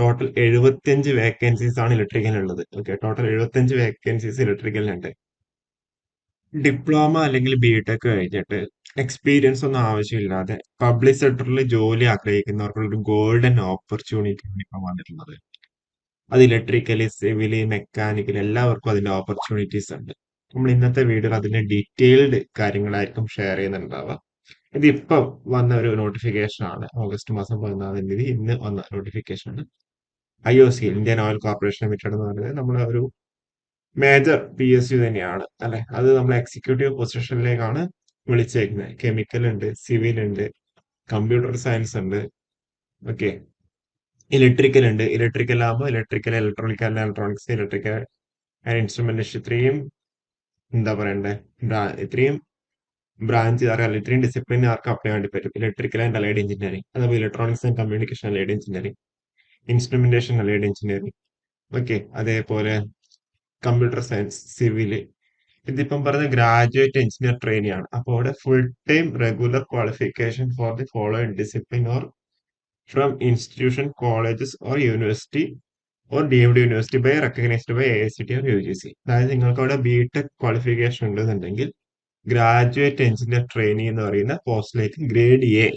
Total 75 vacancies ആണ് ഇലക്ട്രിക്കലിനുള്ളത്. Okay, total 75 vacancies ഇലക്ട്രിക്കലിനുണ്ട്. ഡിപ്ലോമ അല്ലെങ്കിൽ ബിടെക് കഴിഞ്ഞിട്ട് എക്സ്പീരിയൻസ് ഒന്നും ആവശ്യമില്ലാതെ പബ്ലിക് സെക്ടറിൽ ജോലി ആഗ്രഹിക്കുന്നവർക്കുള്ള ഒരു ഗോൾഡൻ ഓപ്പർച്യൂണിറ്റി ആണ് ഇപ്പം വന്നിട്ടുള്ളത്. അത് ഇലക്ട്രിക്കല്, സിവില്, മെക്കാനിക്കൽ എല്ലാവർക്കും അതിന്റെ ഓപ്പർച്യൂണിറ്റീസ് ഉണ്ട്. നമ്മൾ ഇന്നത്തെ വീഡിയോയിൽ അതിന്റെ ഡീറ്റെയിൽഡ് കാര്യങ്ങളായിരിക്കും ഷെയർ ചെയ്യുന്നുണ്ടാവുക. ഇതിപ്പോ വന്ന ഒരു നോട്ടിഫിക്കേഷൻ ആണ്. ഓഗസ്റ്റ് മാസം 14 തീയതി ഇന്ന് വന്ന നോട്ടിഫിക്കേഷൻ ആണ്. IOC, Indian oil corporation limited എന്ന് പറയുന്നത് നമ്മളെ ഒരു മേജർ PSU തന്നെയാണ് അല്ലെ. അത് നമ്മൾ എക്സിക്യൂട്ടീവ് പൊസിഷനിലേക്കാണ് വിളിച്ചേക്കുന്നത്. കെമിക്കൽ ഉണ്ട്, സിവിൽ ഉണ്ട്, കമ്പ്യൂട്ടർ സയൻസ് ഉണ്ട്, ഓക്കെ, ഇലക്ട്രിക്കൽ ഉണ്ട്. ഇലക്ട്രിക്കൽ ആകുമ്പോൾ electrical, electronic and electronics, electrical and instrumentation, ഇത്രയും എന്താ പറയണ്ടേ, ഇത്രയും ബ്രാഞ്ച് അറിയാലോ, ഇത്രയും ഡിസിപ്ലിൻ ആർക്ക് അപ്ലൈ വേണ്ടി പറ്റും. ഇലക്ട്രിക്കൽ ആൻഡ് അലൈഡ് എഞ്ചിനീയറിംഗ്, അതുപോലെ electronics and communication allied engineering, instrumentation allied engineering, okay, അതേപോലെ കമ്പ്യൂട്ടർ സയൻസ്, സിവില്. ഇതിപ്പം പറഞ്ഞ ഗ്രാജുവേറ്റ് എഞ്ചിനീയർ ട്രെയിനി ആണ്. അപ്പോൾ അവിടെ full time regular qualification for the following discipline or from institution, colleges or university or deemed university by recognised by AICTE or UGC. അതായത് നിങ്ങൾക്ക് അവിടെ BTech qualification ഉണ്ടെന്നുണ്ടെങ്കിൽ graduate engineer trainee എന്ന് പറയുന്ന പോസ്റ്റിലേക്ക്, ഗ്രേഡ് A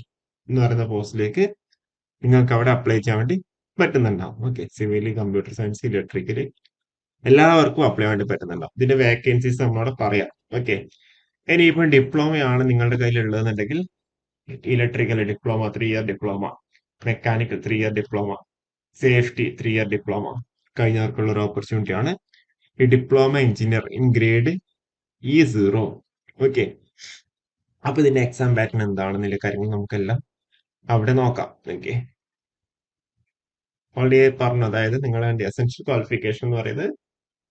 എന്ന് പറയുന്ന പോസ്റ്റിലേക്ക് നിങ്ങൾക്ക് അവിടെ അപ്ലൈ ചെയ്യാൻ വേണ്ടി പറ്റുന്നുണ്ടാവും. Okay, civil, computer science, electrical എല്ലാവർക്കും അപ്ലൈ വേണ്ടി പറ്റുന്നുണ്ടാവും. ഇതിന്റെ വേക്കൻസീസ് നമ്മളവിടെ പറയാം. ഓക്കെ, ഇനിയിപ്പം ഡിപ്ലോമയാണ് നിങ്ങളുടെ കയ്യിൽ ഉള്ളതെന്നുണ്ടെങ്കിൽ electrical diploma 3 year diploma, mechanical 3 year diploma, safety 3 year diploma കഴിഞ്ഞവർക്കുള്ള ഒരു ഓപ്പർച്യൂണിറ്റി ആണ് ഈ diploma engineer in grade E0. Okay, അപ്പൊ ഇതിന്റെ എക്സാം പാറ്റേൺ എന്താണെന്നുള്ള കാര്യങ്ങൾ നമുക്കെല്ലാം അവിടെ നോക്കാം. ഓക്കെ, ഓൾറെഡി പറഞ്ഞു, അതായത് നിങ്ങളുടെ എസെൻഷ്യൽ ക്വാളിഫിക്കേഷൻ എന്ന് പറയുന്നത്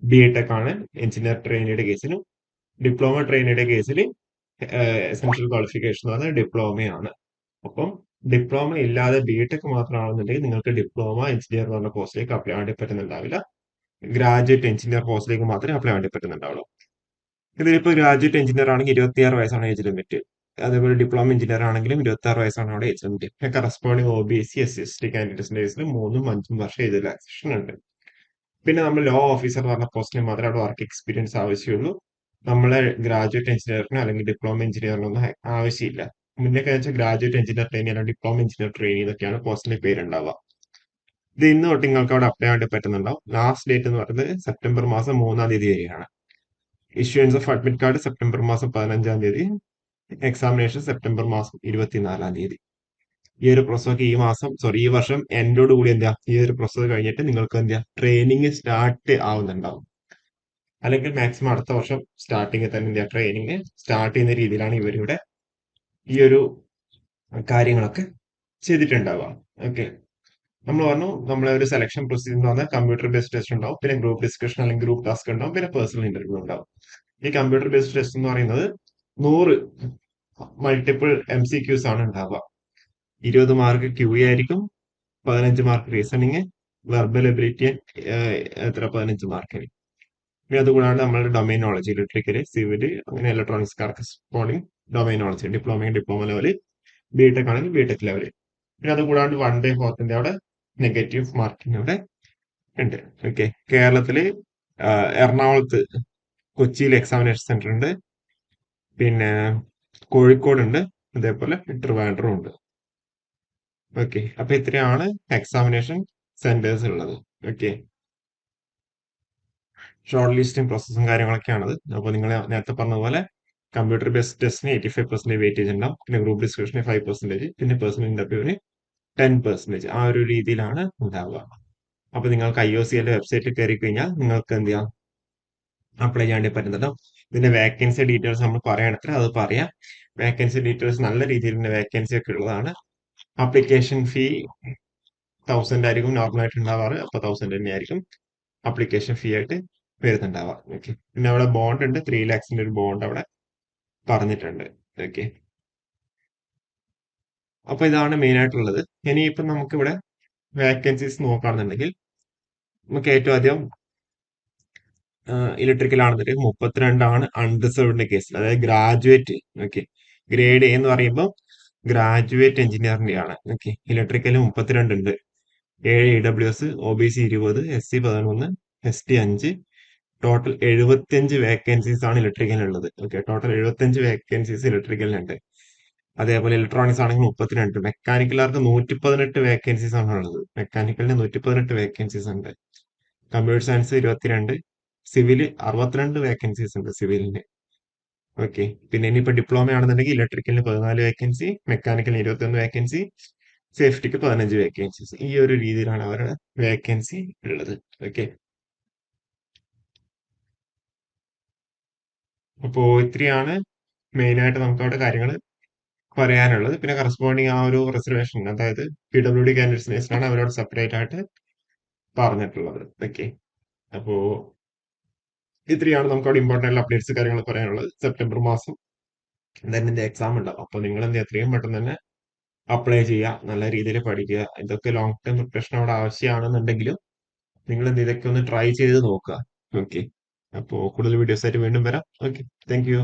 ബിടെക് ആണ് എഞ്ചിനീയർ ട്രെയിനിയുടെ കേസിലും. ഡിപ്ലോമ ട്രെയിനിയുടെ കേസിൽ എസെൻഷ്യൽ ക്വാളിഫിക്കേഷൻ എന്ന് പറയുന്നത് ഡിപ്ലോമയാണ്. അപ്പം ഡിപ്ലോമ ഇല്ലാതെ ബിടെക് മാത്രമാണെന്നുണ്ടെങ്കിൽ നിങ്ങൾക്ക് ഡിപ്ലോമ എഞ്ചിനീയർ എന്ന് പറഞ്ഞ പോസ്റ്റിലേക്ക് അപ്ലൈ വേണ്ടി പറ്റുന്നുണ്ടാവില്ല. ഗ്രാജുവേറ്റ് എഞ്ചിനീയർ പോസ്റ്റിലേക്ക് മാത്രമേ അപ്ലൈ വേണ്ടി പറ്റുന്നുണ്ടാവുള്ളൂ. ഇതിലിപ്പോ ഗ്രാജുവേറ്റ് എഞ്ചിനീയർ ആണെങ്കിൽ 26 വയസ്സാണ് ഏജ് ലിമിറ്റ്. അതേപോലെ ഡിപ്ലോമ എഞ്ചിനീയർ ആണെങ്കിലും 26 വയസ്സാണ് അവിടെ ഏജ് ലിമിറ്റ്. പിന്നെ കറസ്പോണ്ടിങ് OBC, SC/ST കാൻഡിഡേറ്റ്സിന്റെ കേസിൽ 3ഉം 5ഉം വർഷം ഏജ് റിലാക്സേഷൻ ഉണ്ട്. പിന്നെ നമ്മൾ ലോ ഓഫീസർ പറഞ്ഞ പോസ്റ്റിന് മാത്രമേ അവിടെ വർക്ക് എക്സ്പീരിയൻസ് ആവശ്യമുള്ളൂ. നമ്മളെ ഗ്രാജുവേറ്റ് എഞ്ചിനീയറിനോ അല്ലെങ്കിൽ ഡിപ്ലോമ എഞ്ചിനീയറിനോ ഒന്നും ആവശ്യമില്ല. മുന്നേ വെച്ചാൽ ഗ്രാജുവേറ്റ് എഞ്ചിനീയർ ട്രെയിനി അല്ലെങ്കിൽ ഡിപ്ലോമ എഞ്ചിനീയർ ട്രെയിനി എന്നൊക്കെയാണ് പോസ്റ്റിന്റെ പേരുണ്ടാവുക. ഇത് ഇന്ന് തൊട്ട് നിങ്ങൾക്ക് അവിടെ അപ്ലൈ വേണ്ടി പറ്റുന്നുണ്ടാവും. ലാസ്റ്റ് ഡേറ്റ് എന്ന് പറയുന്നത് സെപ്റ്റംബർ മാസം 3 തീയതി വരെയാണ്. Issuance of admit card September മാസം 15 തീയതി, എക്സാമിനേഷൻ സെപ്റ്റംബർ മാസം 24 തീയതി. ഈ ഒരു പ്രോസസ് ഈ വർഷം എൻഡോട് കൂടി എന്താ ഈ ഒരു പ്രോസസ് കഴിഞ്ഞിട്ട് നിങ്ങൾക്ക് എന്താ ട്രെയിനിങ് സ്റ്റാർട്ട് ആവുന്നുണ്ടാവും. അല്ലെങ്കിൽ മാക്സിമം അടുത്ത വർഷം സ്റ്റാർട്ടിങ്ങിൽ തന്നെ എന്താ ട്രെയിനിങ് സ്റ്റാർട്ട് ചെയ്യുന്ന രീതിയിലാണ് ഇവരിവിടെ ഈ ഒരു കാര്യങ്ങളൊക്കെ ചെയ്തിട്ടുണ്ടാവുക. ഓക്കെ, നമ്മൾ പറഞ്ഞു നമ്മളെ ഒരു സെലക്ഷൻ പ്രൊസീജിയർ എന്ന് പറഞ്ഞാൽ കമ്പ്യൂട്ടർ ബേസ്ഡ് ടെസ്റ്റ് ഉണ്ടാവും, പിന്നെ ഗ്രൂപ്പ് ഡിസ്കഷൻ അല്ലെങ്കിൽ ഗ്രൂപ്പ് ടാസ്ക് ഉണ്ടാവും, പിന്നെ പേഴ്സണൽ ഇന്റർവ്യൂ ഉണ്ടാവും. ഈ കമ്പ്യൂട്ടർ ബേസ്ഡ് ടെസ്റ്റ് എന്ന് പറയുന്നത് 100 മൾട്ടിപ്പിൾ MCQs ആണ് ഉണ്ടാവുക. 20 മാർക്ക് QA ആയിരിക്കും, 15 മാർക്ക് റീസണിങ്, വെർബൽ എബിലിറ്റി എത്ര 15 മാർക്കിന്. പിന്നെ അതുകൂടാണ്ട് നമ്മളുടെ ഡൊമൈൻ നോളജ്, ഇലക്ട്രിക്കല്, സിവില്, അങ്ങനെ electronics, corresponding domain knowledge, diploma level, BTech ആണെങ്കിൽ ബിടെക് ലെവല്. പിന്നെ അതുകൂടാണ്ട് 1 ഡേ ഫോർത്തിന്റെ അവിടെ നെഗറ്റീവ് മാർക്കിംഗ് അവിടെ ഉണ്ട്. ഓക്കെ, കേരളത്തില് എറണാകുളത്ത്, കൊച്ചിയിൽ എക്സാമിനേഷൻ സെന്റർ ഉണ്ട്, പിന്നെ കോഴിക്കോടുണ്ട്, അതേപോലെ ട്രിവാൻഡ്രം ഉണ്ട്. ഓക്കെ, അപ്പൊ ഇത്രയാണ് എക്സാമിനേഷൻ സെന്റേഴ്സ് ഉള്ളത്. ഓക്കെ, ഷോർട്ട് ലിസ്റ്റിംഗ് പ്രോസസ്സും കാര്യങ്ങളൊക്കെയാണത്. അപ്പോൾ നിങ്ങൾ നേരത്തെ പറഞ്ഞതുപോലെ കമ്പ്യൂട്ടർ ബേസ്ഡ് ടെസ്റ്റിന് 85% വെയിറ്റേജ് ഉണ്ടാവും, പിന്നെ ഗ്രൂപ്പ് ഡിസ്കഷന് 5%, പിന്നെ പേഴ്സണൽ ഇന്റർവ്യൂവിന് 10%. ആ ഒരു രീതിയിലാണ് ഉണ്ടാവുക. അപ്പൊ നിങ്ങൾക്ക് IOCയുടെ വെബ്സൈറ്റിൽ കയറി കഴിഞ്ഞാൽ നിങ്ങൾക്ക് എന്ത് ചെയ്യാം, അപ്ലൈ ചെയ്യാൻ വേണ്ടി പറ്റുന്നുണ്ടാവും. ഇതിന്റെ വേക്കൻസി ഡീറ്റെയിൽസ് നമ്മൾ പറയണത്ര അത് പറയാം. വേക്കൻസി ഡീറ്റെയിൽസ് നല്ല രീതിയിൽ വേക്കൻസി ഒക്കെ ഉള്ളതാണ്. ആപ്ലിക്കേഷൻ ഫീ 1000 ആയിരിക്കും നോർമലായിട്ട് ഉണ്ടാവാറ്. അപ്പൊ 1000 തന്നെയായിരിക്കും ആപ്ലിക്കേഷൻ ഫീ ആയിട്ട് വരുന്നുണ്ടാവുക. ഓക്കെ, പിന്നെ അവിടെ ബോണ്ട് ഉണ്ട്, 3 lakhs ഒരു ബോണ്ട് അവിടെ പറഞ്ഞിട്ടുണ്ട്. ഓക്കെ, അപ്പൊ ഇതാണ് മെയിൻ ആയിട്ടുള്ളത്. ഇനിയിപ്പം നമുക്കിവിടെ വേക്കൻസീസ് നോക്കുകയാണെന്നുണ്ടെങ്കിൽ നമുക്ക് ഏറ്റവും ആദ്യം ഇലക്ട്രിക്കൽ ആണെന്നുണ്ടെങ്കിൽ 32 അൺറിസർവ്ഡിന്റെ കേസിൽ, അതായത് ഗ്രാജുവേറ്റ്. ഓക്കെ, ഗ്രേഡ് A എന്ന് പറയുമ്പോൾ ഗ്രാജുവേറ്റ് എഞ്ചിനീയറിന്റെ ആണ്. ഓക്കെ, ഇലക്ട്രിക്കൽ 32 ഉണ്ട്, 7 EWS, OBC 20, SC 11, ST 5, total 75 vacancies ആണ് ഇലക്ട്രിക്കലിനുള്ളത്. ഓക്കെ, ടോട്ടൽ 75 വേക്കൻസീസ് ഇലക്ട്രിക്കലിനുണ്ട്. അതേപോലെ ഇലക്ട്രോണിക്സ് ആണെങ്കിൽ 32, മെക്കാനിക്കലാർക്ക് 118 വേക്കൻസീസ് ആണ് ഉള്ളത്. മെക്കാനിക്കലിന് 118 വേക്കൻസീസ് ഉണ്ട്. കമ്പ്യൂട്ടർ സയൻസ് 22, സിവില് 62 വേക്കൻസീസ് ഉണ്ട് സിവിലിന്. ഓക്കെ, പിന്നെ ഇനിയിപ്പോ ഡിപ്ലോമ ആണെന്നുണ്ടെങ്കിൽ ഇലക്ട്രിക്കലിന് 14 വേക്കൻസി, മെക്കാനിക്കലിന് 21 വേക്കൻസി, സേഫ്റ്റിക്ക് 15 വേക്കൻസീസ്. ഈ ഒരു രീതിയിലാണ് അവരുടെ വേക്കൻസി ഉള്ളത്. ഓക്കെ, അപ്പോ ഇത്രയാണ് മെയിൻ ആയിട്ട് നമുക്ക് അവിടെ കാര്യങ്ങൾ പറയാനുള്ളത്. പിന്നെ കറസ്പോണ്ടിങ് ആ ഒരു റിസർവേഷൻ, അതായത് PWD കാൻഡിഡേറ്റ്സിനാണ് അവരോട് സെപ്പറേറ്റ് ആയിട്ട് പറഞ്ഞിട്ടുള്ളത്. ഓക്കെ, അപ്പോ ഇത്രയാണ് നമുക്ക് അവിടെ ഇമ്പോർട്ടൻ്റ് ആയിട്ടുള്ള അപ്ഡേറ്റ്സ് കാര്യങ്ങൾ പറയാനുള്ളത്. സെപ്റ്റംബർ മാസം എന്തായാലും ഇതിന്റെ എക്സാം ഉണ്ടാവും. അപ്പൊ നിങ്ങൾ എന്ത് എത്രയും പെട്ടെന്ന് തന്നെ അപ്ലൈ ചെയ്യുക, നല്ല രീതിയിൽ പഠിക്കുക. ഇതൊക്കെ ലോങ് ടേം പ്രിപ്പറേഷൻ അവിടെ ആവശ്യമാണെന്നുണ്ടെങ്കിലും നിങ്ങൾ എന്ത് ഇതൊക്കെ ഒന്ന് ട്രൈ ചെയ്ത് നോക്കുക. ഓക്കെ, അപ്പോൾ കൂടുതൽ വീഡിയോസ് ആയിട്ട് വീണ്ടും വരാം. Okay, thank you.